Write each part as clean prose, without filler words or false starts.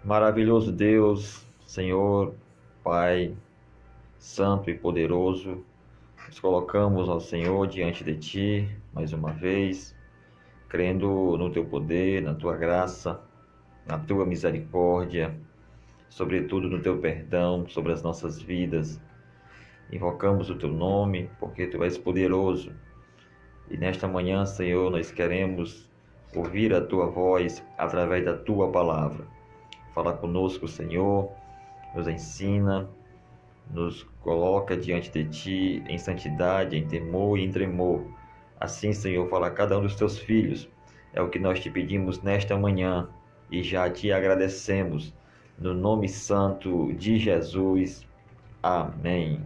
Maravilhoso Deus, Senhor, Pai, Santo e poderoso, nos colocamos ao Senhor diante de Ti, mais uma vez, crendo no Teu poder, na Tua graça, na Tua misericórdia, sobretudo no Teu perdão sobre as nossas vidas. Invocamos o Teu nome, porque Tu és poderoso. E nesta manhã, Senhor, nós queremos ouvir a Tua voz através da Tua palavra. Fala conosco, Senhor, nos ensina, nos coloca diante de Ti em santidade, em temor e em tremor. Assim, Senhor, fala a cada um dos Teus filhos. É o que nós te pedimos nesta manhã e já te agradecemos. No nome santo de Jesus. Amém.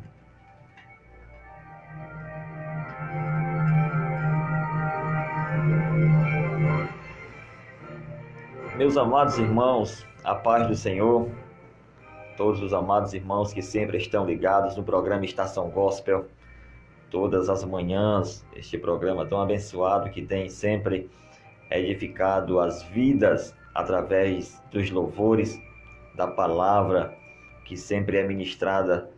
Meus amados irmãos, a paz do Senhor, todos os amados irmãos que sempre estão ligados no programa Estação Gospel, todas as manhãs, este programa tão abençoado que tem sempre edificado as vidas através dos louvores, da palavra que sempre é ministrada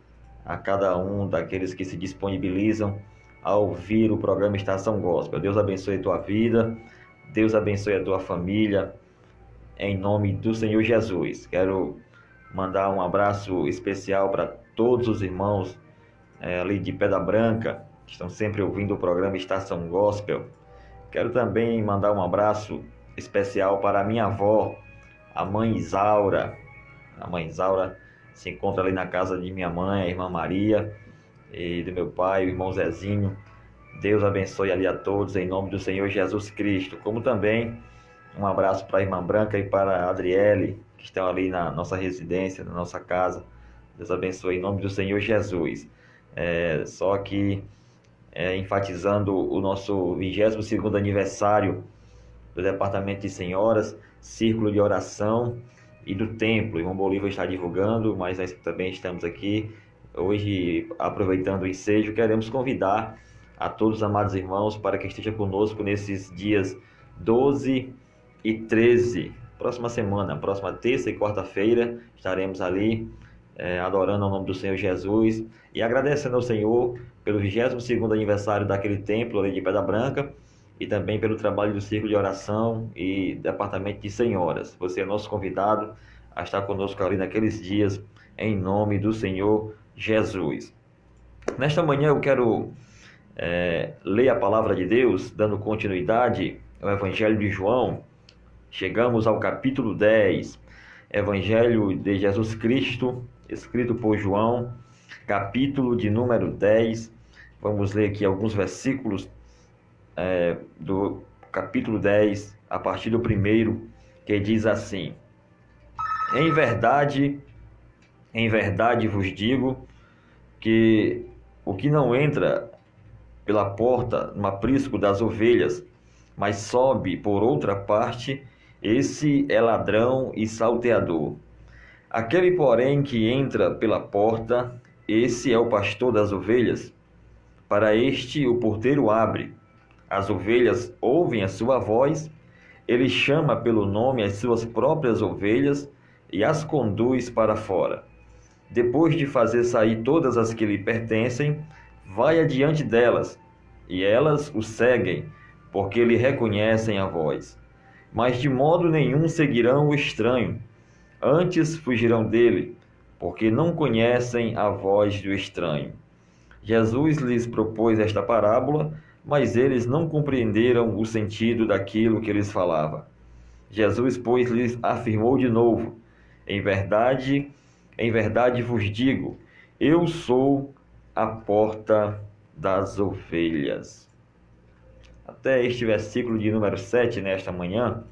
a cada um daqueles que se disponibilizam a ouvir o programa Estação Gospel. Deus abençoe a tua vida, Deus abençoe a tua família, em nome do Senhor Jesus. Quero mandar um abraço especial para todos os irmãos ali de Pedra Branca, que estão sempre ouvindo o programa Estação Gospel. Quero também mandar um abraço especial para a minha avó, a mãe Isaura. A mãe Isaura se encontra ali na casa de minha mãe, a irmã Maria, e do meu pai, o irmão Zezinho. Deus abençoe ali a todos, em nome do Senhor Jesus Cristo. Como também um abraço para a irmã Branca e para a Adriele, que estão ali na nossa residência, na nossa casa. Deus abençoe em nome do Senhor Jesus. Só que enfatizando o nosso 22º aniversário do Departamento de Senhoras, Círculo de Oração e do Templo. O irmão Bolívar está divulgando, mas nós também estamos aqui hoje, aproveitando o ensejo, queremos convidar a todos os amados irmãos para que estejam conosco nesses dias 12 e 13, próxima semana, próxima terça e quarta-feira, estaremos ali adorando ao nome do Senhor Jesus e agradecendo ao Senhor pelo 22º aniversário daquele templo ali de Pedra Branca e também pelo trabalho do Círculo de Oração e Departamento de Senhoras. Você é nosso convidado a estar conosco ali naqueles dias, em nome do Senhor Jesus. Nesta manhã eu quero ler a palavra de Deus, dando continuidade ao Evangelho de João. Chegamos ao capítulo 10, Evangelho de Jesus Cristo, escrito por João, capítulo de número 10. Vamos ler aqui alguns versículos do capítulo 10, a partir do 1º, que diz assim: em verdade vos digo que o que não entra pela porta no aprisco das ovelhas, mas sobe por outra parte, esse é ladrão e salteador. Aquele, porém, que entra pela porta, esse é o pastor das ovelhas. Para este o porteiro abre. As ovelhas ouvem a sua voz, ele chama pelo nome as suas próprias ovelhas e as conduz para fora. Depois de fazer sair todas as que lhe pertencem, vai adiante delas, e elas o seguem, porque lhe reconhecem a voz. Mas de modo nenhum seguirão o estranho, antes fugirão dele, porque não conhecem a voz do estranho. Jesus lhes propôs esta parábola, mas eles não compreenderam o sentido daquilo que lhes falava. Jesus, pois, lhes afirmou de novo: em verdade vos digo, eu sou a porta das ovelhas. Até este versículo de número 7, nesta manhã,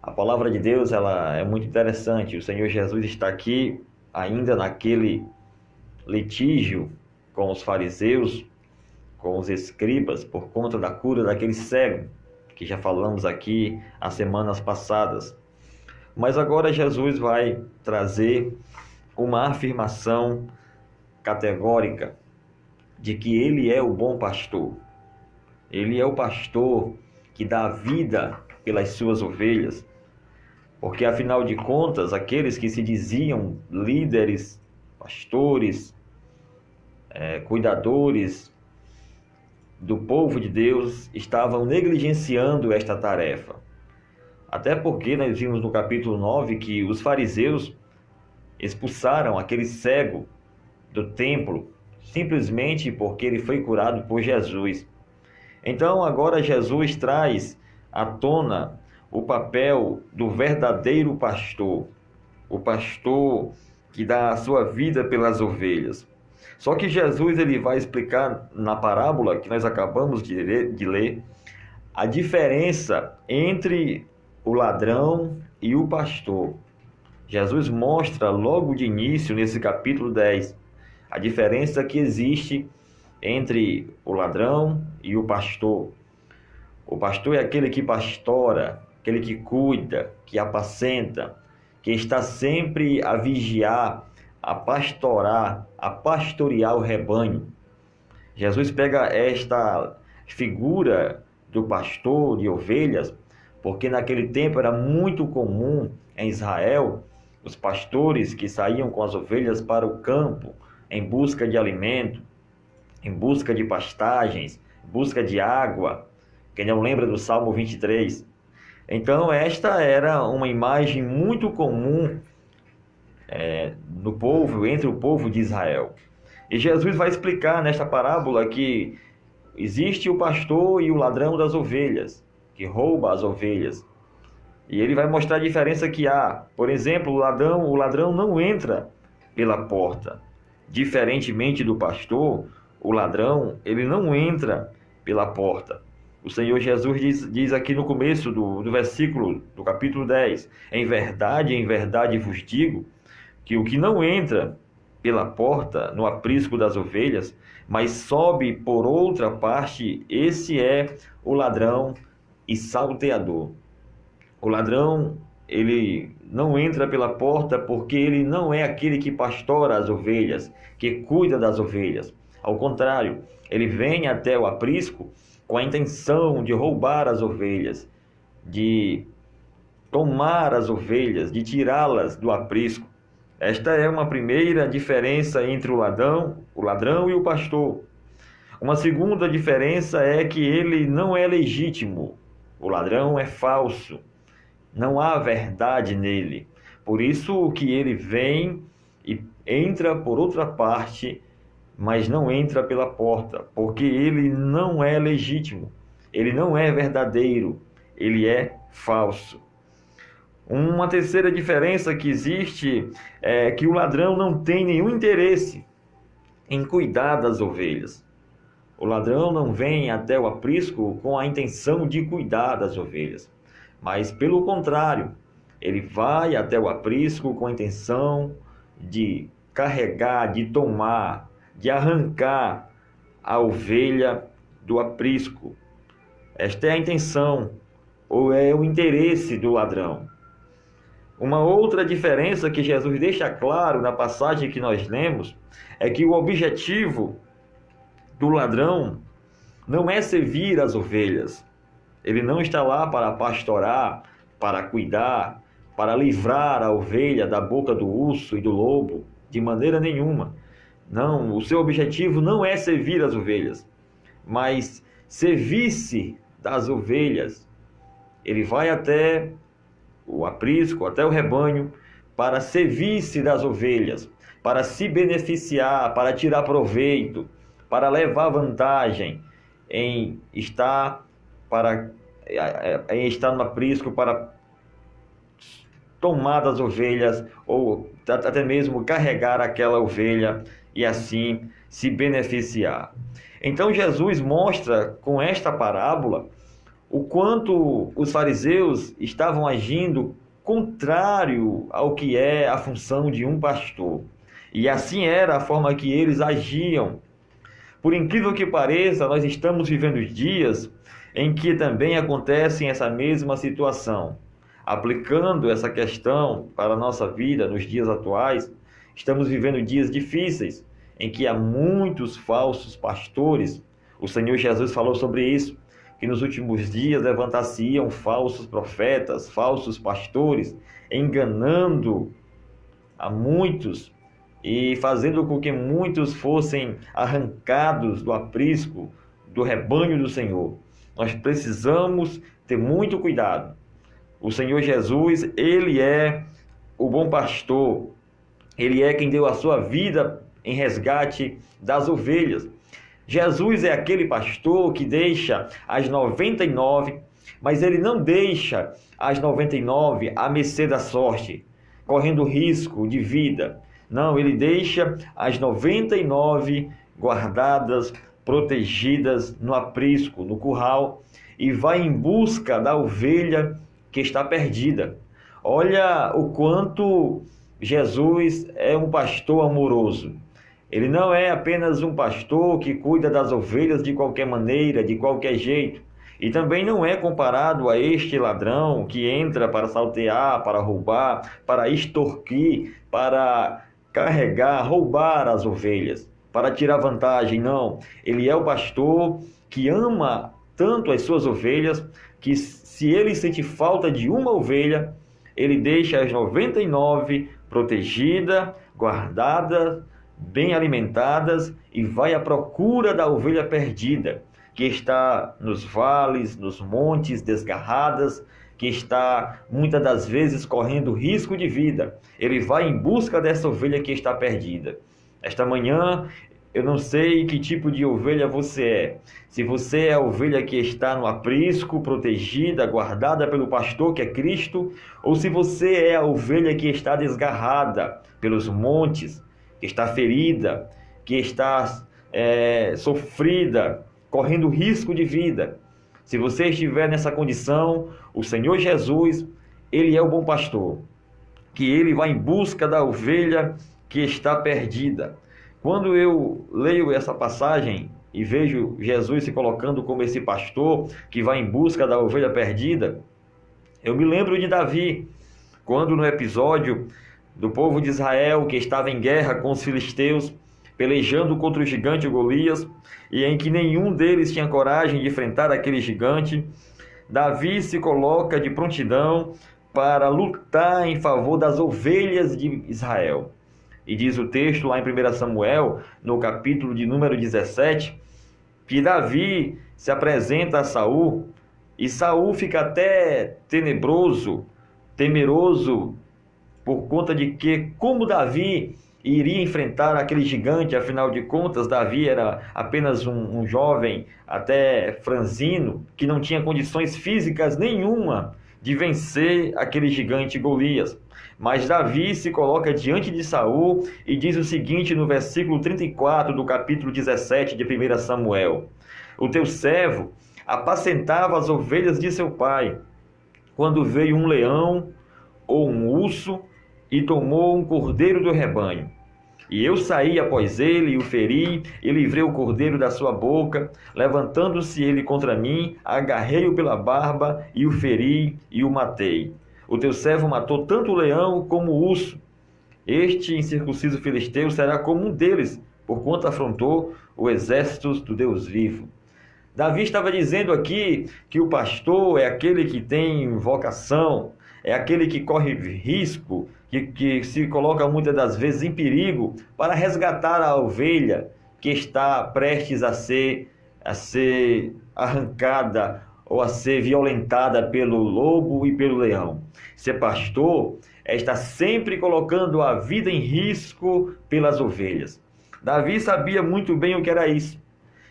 a palavra de Deus ela é muito interessante. O Senhor Jesus está aqui ainda naquele litígio com os fariseus, com os escribas, por conta da cura daquele cego, que já falamos aqui as semanas passadas. Mas agora Jesus vai trazer uma afirmação categórica de que Ele é o bom pastor. Ele é o pastor que dá vida pelas suas ovelhas. Porque, afinal de contas, aqueles que se diziam líderes, pastores, cuidadores do povo de Deus, estavam negligenciando esta tarefa. Até porque nós vimos no capítulo 9 que os fariseus expulsaram aquele cego do templo, simplesmente porque ele foi curado por Jesus. Então agora Jesus traz à tona o papel do verdadeiro pastor, o pastor que dá a sua vida pelas ovelhas. Só que Jesus ele vai explicar na parábola que nós acabamos de ler a diferença entre o ladrão e o pastor. Jesus mostra logo de início, nesse capítulo 10, a diferença que existe entre o ladrão e o pastor. O pastor é aquele que pastora, aquele que cuida, que apacenta, que está sempre a vigiar, a pastorar, a pastorear o rebanho. Jesus pega esta figura do pastor de ovelhas, porque naquele tempo era muito comum em Israel os pastores que saíam com as ovelhas para o campo em busca de alimento, em busca de pastagens, em busca de água. Quem não lembra do Salmo 23? Então esta era uma imagem muito comum no povo, entre o povo de Israel. E Jesus vai explicar nesta parábola que existe o pastor e o ladrão das ovelhas, que rouba as ovelhas. E ele vai mostrar a diferença que há. Por exemplo, o ladrão não entra pela porta. Diferentemente do pastor, o ladrão ele não entra pela porta. O Senhor Jesus diz aqui no começo do versículo do capítulo 10, em verdade vos digo, que o que não entra pela porta no aprisco das ovelhas, mas sobe por outra parte, esse é o ladrão e salteador. O ladrão, ele não entra pela porta porque ele não é aquele que pastora as ovelhas, que cuida das ovelhas. Ao contrário, ele vem até o aprisco com a intenção de roubar as ovelhas, de tomar as ovelhas, de tirá-las do aprisco. Esta é uma primeira diferença entre o ladrão e o pastor. Uma segunda diferença é que ele não é legítimo. O ladrão é falso. Não há verdade nele. Por isso que ele vem e entra por outra parte, mas não entra pela porta, porque ele não é legítimo. Ele não é verdadeiro. Ele é falso. Uma terceira diferença que existe é que o ladrão não tem nenhum interesse em cuidar das ovelhas. O ladrão não vem até o aprisco com a intenção de cuidar das ovelhas, mas pelo contrário, ele vai até o aprisco com a intenção de carregar, de tomar, de arrancar a ovelha do aprisco. Esta é a intenção, ou é o interesse do ladrão. Uma outra diferença que Jesus deixa claro na passagem que nós lemos é que o objetivo do ladrão não é servir as ovelhas. Ele não está lá para pastorar, para cuidar, para livrar a ovelha da boca do urso e do lobo, de maneira nenhuma. Não, o seu objetivo não é servir as ovelhas, mas servir-se das ovelhas. Ele vai até o aprisco, até o rebanho, para servir-se das ovelhas, para se beneficiar, para tirar proveito, para levar vantagem em estar no aprisco, para tomar das ovelhas, ou até mesmo carregar aquela ovelha e assim se beneficiar. Então Jesus mostra com esta parábola o quanto os fariseus estavam agindo contrário ao que é a função de um pastor. E assim era a forma que eles agiam. Por incrível que pareça, nós estamos vivendo dias em que também acontece essa mesma situação. Aplicando essa questão para a nossa vida nos dias atuais, estamos vivendo dias difíceis, em que há muitos falsos pastores. O Senhor Jesus falou sobre isso, que nos últimos dias levantar-se-iam falsos profetas, falsos pastores, enganando a muitos e fazendo com que muitos fossem arrancados do aprisco do rebanho do Senhor. Nós precisamos ter muito cuidado. O Senhor Jesus, Ele é o bom pastor. Ele é quem deu a sua vida em resgate das ovelhas. Jesus é aquele pastor que deixa as 99, mas Ele não deixa as 99 à mercê da sorte, correndo risco de vida. Não, Ele deixa as 99 guardadas, protegidas no aprisco, no curral, e vai em busca da ovelha que está perdida. Olha o quanto Jesus é um pastor amoroso. Ele não é apenas um pastor que cuida das ovelhas de qualquer maneira, de qualquer jeito. E também não é comparado a este ladrão que entra para saltear, para roubar, para extorquir, para carregar, roubar as ovelhas, para tirar vantagem. Não, ele é o pastor que ama tanto as suas ovelhas que, se ele sente falta de uma ovelha, ele deixa as 99 protegidas, guardadas, bem alimentadas, e vai à procura da ovelha perdida, que está nos vales, nos montes, desgarradas, que está muitas das vezes correndo risco de vida. Ele vai em busca dessa ovelha que está perdida. Esta manhã, eu não sei que tipo de ovelha você é. Se você é a ovelha que está no aprisco, protegida, guardada pelo pastor que é Cristo, ou se você é a ovelha que está desgarrada pelos montes, que está ferida, que está sofrida, correndo risco de vida. Se você estiver nessa condição, o Senhor Jesus, Ele é o bom pastor, que Ele vai em busca da ovelha que está perdida. Quando eu leio essa passagem e vejo Jesus se colocando como esse pastor que vai em busca da ovelha perdida, eu me lembro de Davi, quando no episódio do povo de Israel que estava em guerra com os filisteus, pelejando contra o gigante Golias, e em que nenhum deles tinha coragem de enfrentar aquele gigante, Davi se coloca de prontidão para lutar em favor das ovelhas de Israel. E diz o texto lá em 1 Samuel, no capítulo de número 17, que Davi se apresenta a Saul, e Saul fica até tenebroso, temeroso, por conta de que, como Davi iria enfrentar aquele gigante. Afinal de contas, Davi era apenas um jovem, até franzino, que não tinha condições físicas nenhuma de vencer aquele gigante Golias. Mas Davi se coloca diante de Saul e diz o seguinte no versículo 34 do capítulo 17 de 1 Samuel: o teu servo apacentava as ovelhas de seu pai, quando veio um leão ou um urso e tomou um cordeiro do rebanho. E eu saí após ele e o feri, e livrei o cordeiro da sua boca. Levantando-se ele contra mim, agarrei-o pela barba, e o feri, e o matei. O teu servo matou tanto o leão como o urso. Este incircunciso filisteu será como um deles, porquanto afrontou o exército do Deus vivo. Davi estava dizendo aqui que o pastor é aquele que tem vocação, é aquele que corre risco, que se coloca muitas das vezes em perigo para resgatar a ovelha que está prestes a ser arrancada ou a ser violentada pelo lobo e pelo leão. Ser pastor é estar sempre colocando a vida em risco pelas ovelhas. Davi sabia muito bem o que era isso.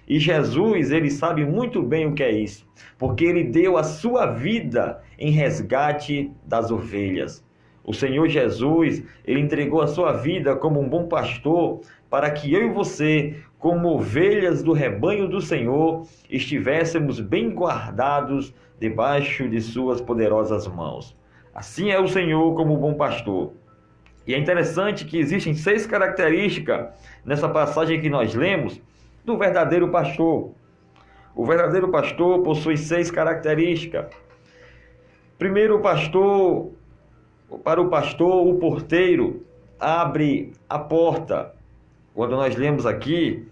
E Jesus, ele sabe muito bem o que é isso, porque ele deu a sua vida em resgate das ovelhas. O Senhor Jesus, ele entregou a sua vida como um bom pastor para que eu e você, como ovelhas do rebanho do Senhor, estivéssemos bem guardados debaixo de suas poderosas mãos. Assim é o Senhor como bom pastor. E é interessante que existem 6 características nessa passagem que nós lemos do verdadeiro pastor. O verdadeiro pastor possui 6 características. Primeiro, para o pastor, o porteiro abre a porta. Quando nós lemos aqui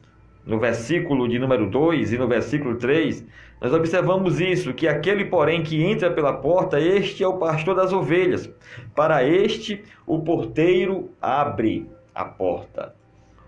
no versículo de número 2 e no versículo 3, nós observamos isso, que aquele, porém, que entra pela porta, este é o pastor das ovelhas. Para este, o porteiro abre a porta.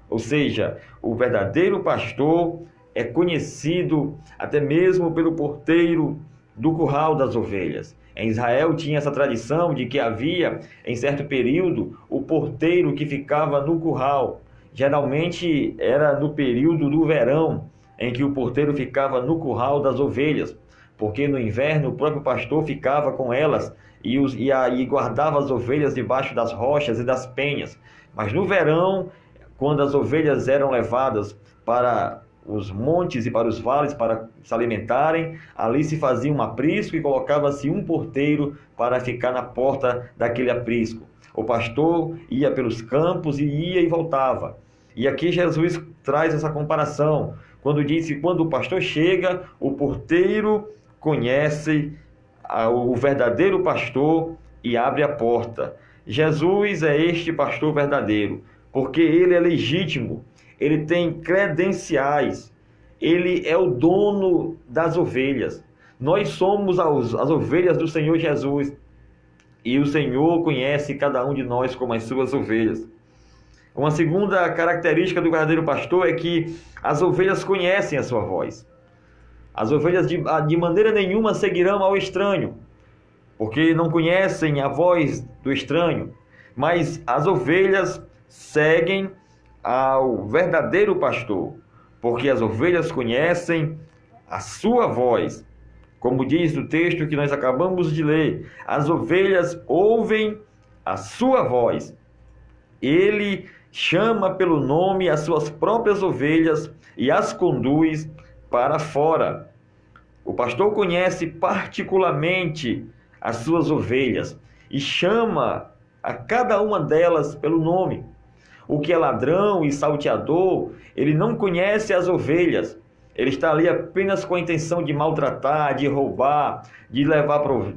Ou seja, o verdadeiro pastor é conhecido até mesmo pelo porteiro do curral das ovelhas. Em Israel tinha essa tradição de que havia, em certo período, o porteiro que ficava no curral. Geralmente era no período do verão, em que o porteiro ficava no curral das ovelhas, porque no inverno o próprio pastor ficava com elas e guardava as ovelhas debaixo das rochas e das penhas. Mas no verão, quando as ovelhas eram levadas para os montes e para os vales para se alimentarem, ali se fazia um aprisco e colocava-se um porteiro para ficar na porta daquele aprisco. O pastor ia pelos campos e ia e voltava. E aqui Jesus traz essa comparação, quando diz que quando o pastor chega, o porteiro conhece o verdadeiro pastor e abre a porta. Jesus é este pastor verdadeiro, porque ele é legítimo, ele tem credenciais, ele é o dono das ovelhas. Nós somos as ovelhas do Senhor Jesus e o Senhor conhece cada um de nós como as suas ovelhas. Uma segunda característica do verdadeiro pastor é que as ovelhas conhecem a sua voz. As ovelhas de maneira nenhuma seguirão ao estranho, porque não conhecem a voz do estranho, mas as ovelhas seguem ao verdadeiro pastor, porque as ovelhas conhecem a sua voz. Como diz o texto que nós acabamos de ler, as ovelhas ouvem a sua voz. Ele chama pelo nome as suas próprias ovelhas e as conduz para fora. O pastor conhece particularmente as suas ovelhas e chama a cada uma delas pelo nome. O que é ladrão e salteador, ele não conhece as ovelhas. Ele está ali apenas com a intenção de maltratar, de roubar, de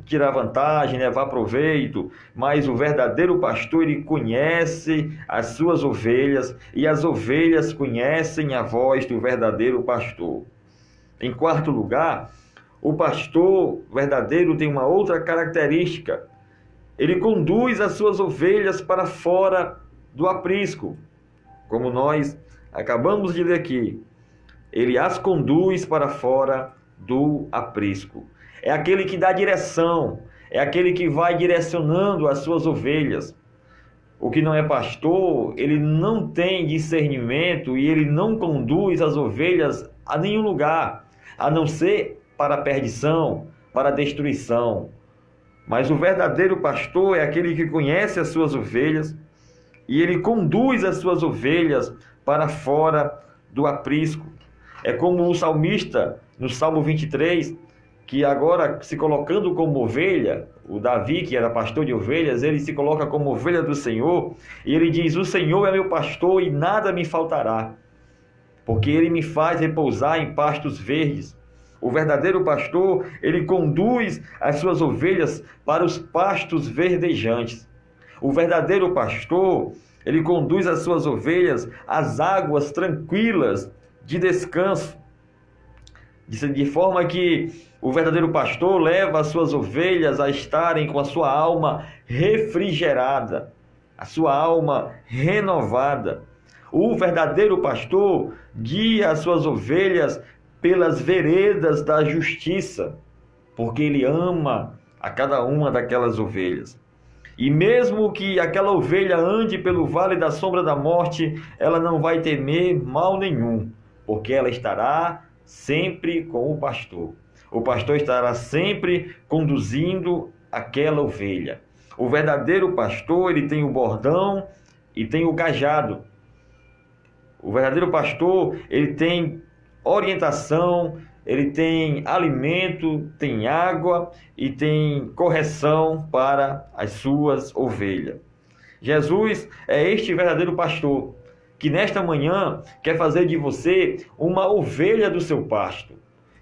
tirar vantagem, levar proveito. Mas o verdadeiro pastor, ele conhece as suas ovelhas e as ovelhas conhecem a voz do verdadeiro pastor. Em quarto lugar, o pastor verdadeiro tem uma outra característica. Ele conduz as suas ovelhas para fora do aprisco, como nós acabamos de ler aqui. Ele as conduz para fora do aprisco. É aquele que dá direção, é aquele que vai direcionando as suas ovelhas. O que não é pastor, ele não tem discernimento e ele não conduz as ovelhas a nenhum lugar, a não ser para a perdição, para a destruição. Mas o verdadeiro pastor é aquele que conhece as suas ovelhas e ele conduz as suas ovelhas para fora do aprisco. É como o salmista, no Salmo 23, que agora se colocando como ovelha, o Davi, que era pastor de ovelhas, ele se coloca como ovelha do Senhor, e ele diz: o Senhor é meu pastor e nada me faltará, porque ele me faz repousar em pastos verdes. O verdadeiro pastor, ele conduz as suas ovelhas para os pastos verdejantes. O verdadeiro pastor, ele conduz as suas ovelhas às águas tranquilas de descanso, de forma que o verdadeiro pastor leva as suas ovelhas a estarem com a sua alma refrigerada, a sua alma renovada. O verdadeiro pastor guia as suas ovelhas pelas veredas da justiça, porque ele ama a cada uma daquelas ovelhas. E mesmo que aquela ovelha ande pelo vale da sombra da morte, ela não vai temer mal nenhum, porque ela estará sempre com o pastor. O pastor estará sempre conduzindo aquela ovelha. O verdadeiro pastor, ele tem o bordão e tem o cajado. O verdadeiro pastor, ele tem orientação, ele tem alimento, tem água e tem correção para as suas ovelhas. Jesus é este verdadeiro pastor, que nesta manhã quer fazer de você uma ovelha do seu pasto.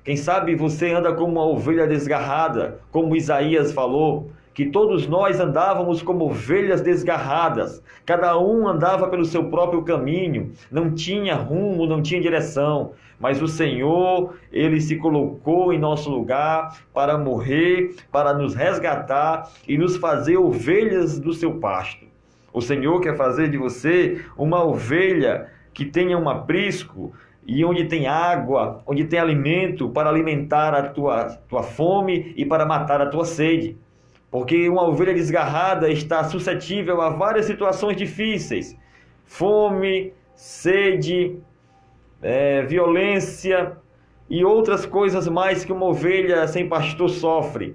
Quem sabe você anda como uma ovelha desgarrada, como Isaías falou, que todos nós andávamos como ovelhas desgarradas, cada um andava pelo seu próprio caminho, não tinha rumo, não tinha direção, mas o Senhor, Ele se colocou em nosso lugar para morrer, para nos resgatar e nos fazer ovelhas do seu pasto. O Senhor quer fazer de você uma ovelha que tenha um aprisco, e onde tem água, onde tem alimento para alimentar a tua fome e para matar a tua sede. Porque uma ovelha desgarrada está suscetível a várias situações difíceis. Fome, sede, violência e outras coisas mais que uma ovelha sem pastor sofre.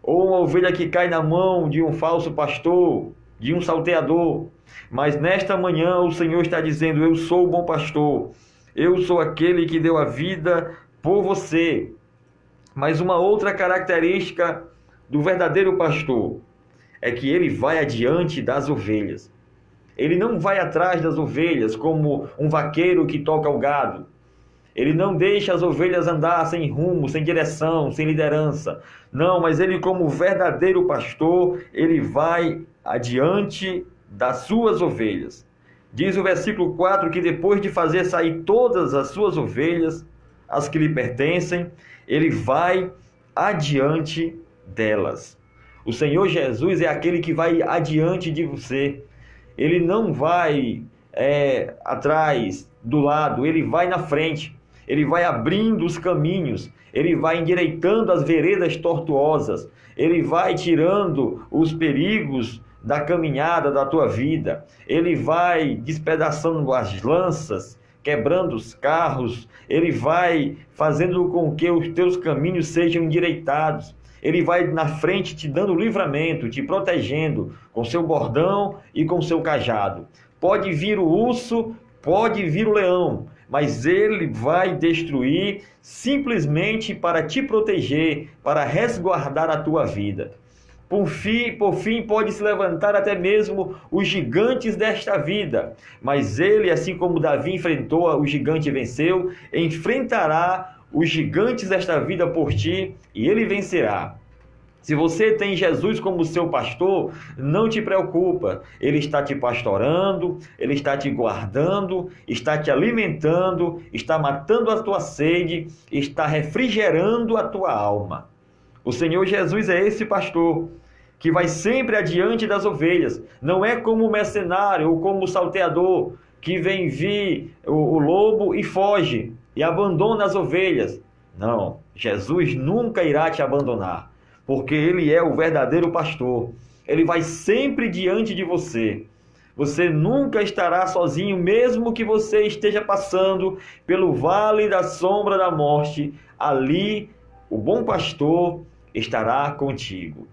Ou uma ovelha que cai na mão de um falso pastor, de um salteador. Mas nesta manhã o Senhor está dizendo: eu sou o bom pastor. Eu sou aquele que deu a vida por você. Mas uma outra característica do verdadeiro pastor é que ele vai adiante das ovelhas. Ele não vai atrás das ovelhas como um vaqueiro que toca o gado. Ele não deixa as ovelhas andar sem rumo, sem direção, sem liderança. Não, mas ele, como verdadeiro pastor, ele vai adiante das suas ovelhas. Diz o versículo 4 que depois de fazer sair todas as suas ovelhas, as que lhe pertencem, ele vai adiante delas. O Senhor Jesus é aquele que vai adiante de você. Ele não vai atrás, do lado, ele vai na frente. Ele vai abrindo os caminhos, ele vai endireitando as veredas tortuosas, ele vai tirando os perigos da caminhada da tua vida, ele vai despedaçando as lanças, quebrando os carros, ele vai fazendo com que os teus caminhos sejam endireitados, ele vai na frente te dando livramento, te protegendo com seu bordão e com seu cajado. Pode vir o urso, pode vir o leão, mas ele vai destruir simplesmente para te proteger, para resguardar a tua vida. Por fim, pode se levantar até mesmo os gigantes desta vida, mas ele, assim como Davi enfrentou o gigante e venceu, enfrentará os gigantes desta vida por ti e ele vencerá. Se você tem Jesus como seu pastor, não te preocupa. Ele está te pastorando, ele está te guardando, está te alimentando, está matando a tua sede, está refrigerando a tua alma. O Senhor Jesus é esse pastor que vai sempre adiante das ovelhas. Não é como o mercenário ou como o salteador que vem vir o lobo e foge e abandona as ovelhas. Não, Jesus nunca irá te abandonar, porque ele é o verdadeiro pastor. Ele vai sempre diante de você. Você nunca estará sozinho, mesmo que você esteja passando pelo vale da sombra da morte. Ali, o bom pastor estará contigo.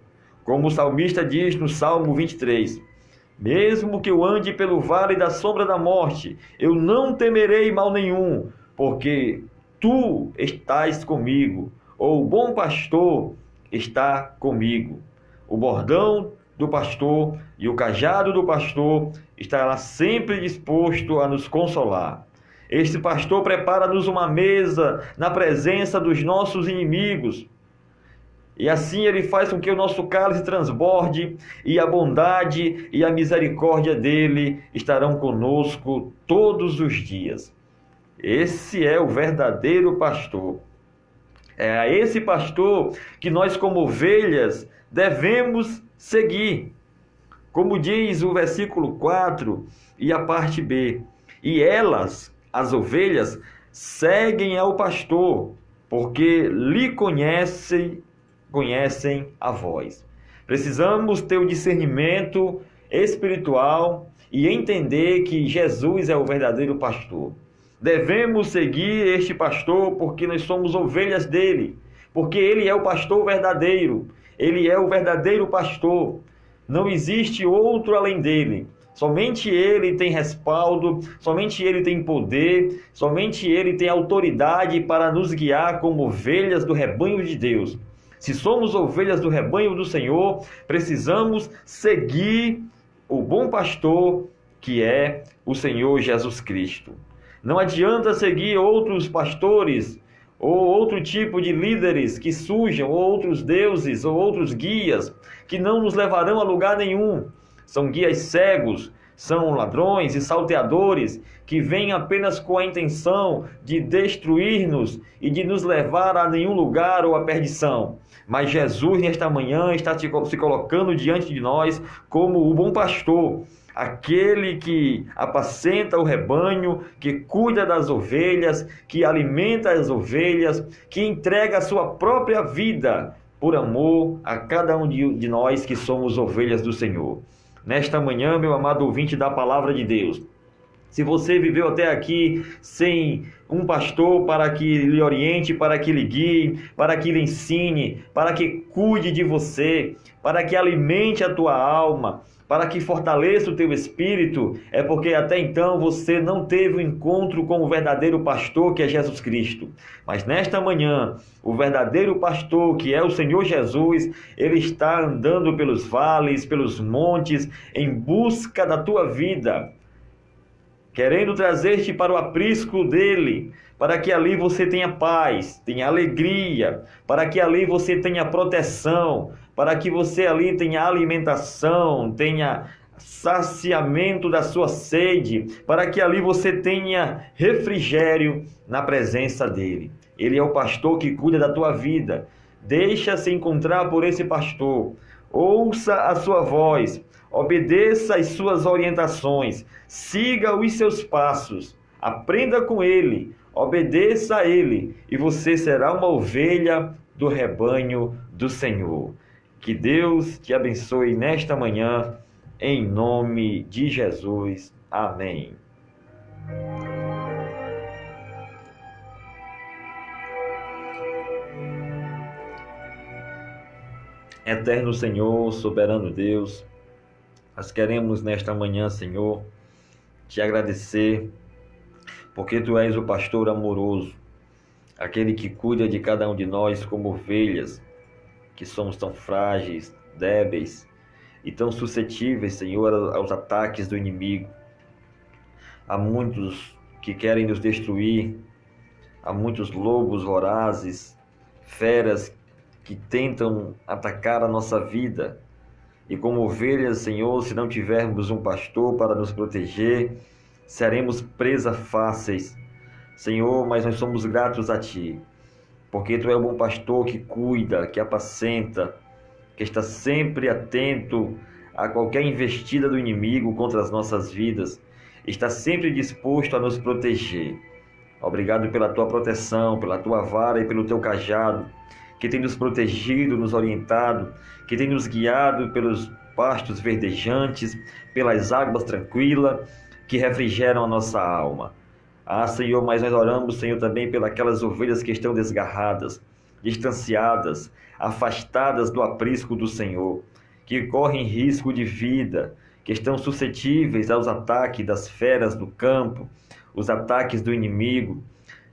Como o salmista diz no Salmo 23, mesmo que eu ande pelo vale da sombra da morte, eu não temerei mal nenhum, porque tu estás comigo. Ou o bom pastor está comigo. O bordão do pastor e o cajado do pastor estará sempre disposto a nos consolar. Este pastor prepara-nos uma mesa na presença dos nossos inimigos. E assim ele faz com que o nosso cálice transborde, e a bondade e a misericórdia dele estarão conosco todos os dias. Esse é o verdadeiro pastor. É a esse pastor que nós, como ovelhas, devemos seguir. Como diz o versículo 4 e a parte B. E elas, as ovelhas, seguem ao pastor, porque lhe conhecem a voz. Precisamos ter o discernimento espiritual e entender que Jesus é o verdadeiro pastor. Devemos seguir este pastor porque nós somos ovelhas dele, porque ele é o pastor verdadeiro, ele é o verdadeiro pastor. Não existe outro além dele. Somente ele tem respaldo, somente ele tem poder, somente ele tem autoridade para nos guiar como ovelhas do rebanho de Deus. Se somos ovelhas do rebanho do Senhor, precisamos seguir o bom pastor, que é o Senhor Jesus Cristo. Não adianta seguir outros pastores, ou outro tipo de líderes que surjam, ou outros deuses, ou outros guias, que não nos levarão a lugar nenhum. São guias cegos, são ladrões e salteadores, que vêm apenas com a intenção de destruir-nos e de nos levar a nenhum lugar ou à perdição. Mas Jesus, nesta manhã, está se colocando diante de nós como o bom pastor, aquele que apacenta o rebanho, que cuida das ovelhas, que alimenta as ovelhas, que entrega a sua própria vida por amor a cada um de nós que somos ovelhas do Senhor. Nesta manhã, meu amado ouvinte da Palavra de Deus, se você viveu até aqui sem um pastor para que lhe oriente, para que lhe guie, para que lhe ensine, para que cuide de você, para que alimente a tua alma, para que fortaleça o teu espírito, é porque até então você não teve um encontro com o verdadeiro pastor, que é Jesus Cristo. Mas nesta manhã, o verdadeiro pastor, que é o Senhor Jesus, ele está andando pelos vales, pelos montes, em busca da tua vida, querendo trazer-te para o aprisco dele, para que ali você tenha paz, tenha alegria, para que ali você tenha proteção, para que você ali tenha alimentação, tenha saciamento da sua sede, para que ali você tenha refrigério na presença dele. Ele é o pastor que cuida da tua vida. Deixa-se encontrar por esse pastor. Ouça a sua voz, obedeça às suas orientações, siga os seus passos, aprenda com ele, obedeça a ele, e você será uma ovelha do rebanho do Senhor. Que Deus te abençoe nesta manhã, em nome de Jesus. Amém. Eterno Senhor, soberano Deus, nós queremos nesta manhã, Senhor, te agradecer, porque Tu és o pastor amoroso, aquele que cuida de cada um de nós como ovelhas, que somos tão frágeis, débeis e tão suscetíveis, Senhor, aos ataques do inimigo. Há muitos que querem nos destruir, há muitos lobos vorazes, feras que tentam atacar a nossa vida. E como ovelhas, Senhor, se não tivermos um pastor para nos proteger, seremos presas fáceis. Senhor, mas nós somos gratos a Ti, porque Tu é o bom pastor que cuida, que apacenta, que está sempre atento a qualquer investida do inimigo contra as nossas vidas, está sempre disposto a nos proteger. Obrigado pela Tua proteção, pela Tua vara e pelo Teu cajado, que tem nos protegido, nos orientado, que tem nos guiado pelos pastos verdejantes, pelas águas tranquilas, que refrigeram a nossa alma. Ah, Senhor, mas nós oramos, Senhor, também pelas ovelhas que estão desgarradas, distanciadas, afastadas do aprisco do Senhor, que correm risco de vida, que estão suscetíveis aos ataques das feras do campo, os ataques do inimigo.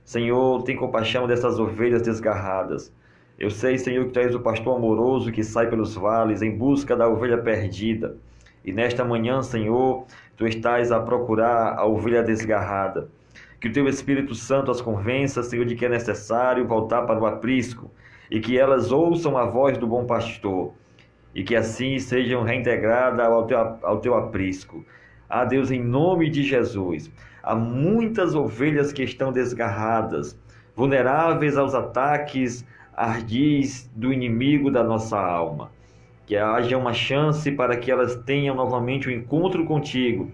Senhor, tem compaixão dessas ovelhas desgarradas. Eu sei, Senhor, que Tu és o pastor amoroso que sai pelos vales em busca da ovelha perdida. E nesta manhã, Senhor, Tu estás a procurar a ovelha desgarrada. Que o Teu Espírito Santo as convença, Senhor, de que é necessário voltar para o aprisco e que elas ouçam a voz do bom pastor e que assim sejam reintegradas ao teu aprisco. Ah, Deus, em nome de Jesus, há muitas ovelhas que estão desgarradas, vulneráveis aos ataques ardis do inimigo da nossa alma. Que haja uma chance para que elas tenham novamente um encontro contigo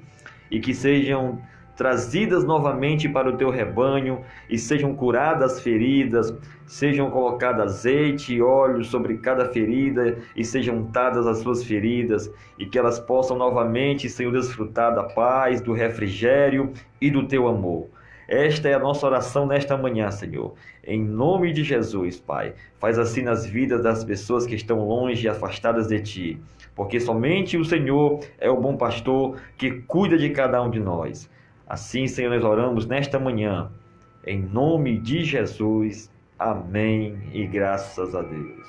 e que sejam trazidas novamente para o teu rebanho e sejam curadas feridas, sejam colocadas azeite e óleo sobre cada ferida e sejam untadas as suas feridas e que elas possam novamente, Senhor, desfrutar da paz, do refrigério e do teu amor. Esta é a nossa oração nesta manhã, Senhor. Em nome de Jesus, Pai, faz assim nas vidas das pessoas que estão longe e afastadas de Ti, porque somente o Senhor é o bom pastor que cuida de cada um de nós. Assim, Senhor, nós oramos nesta manhã, em nome de Jesus. Amém e graças a Deus.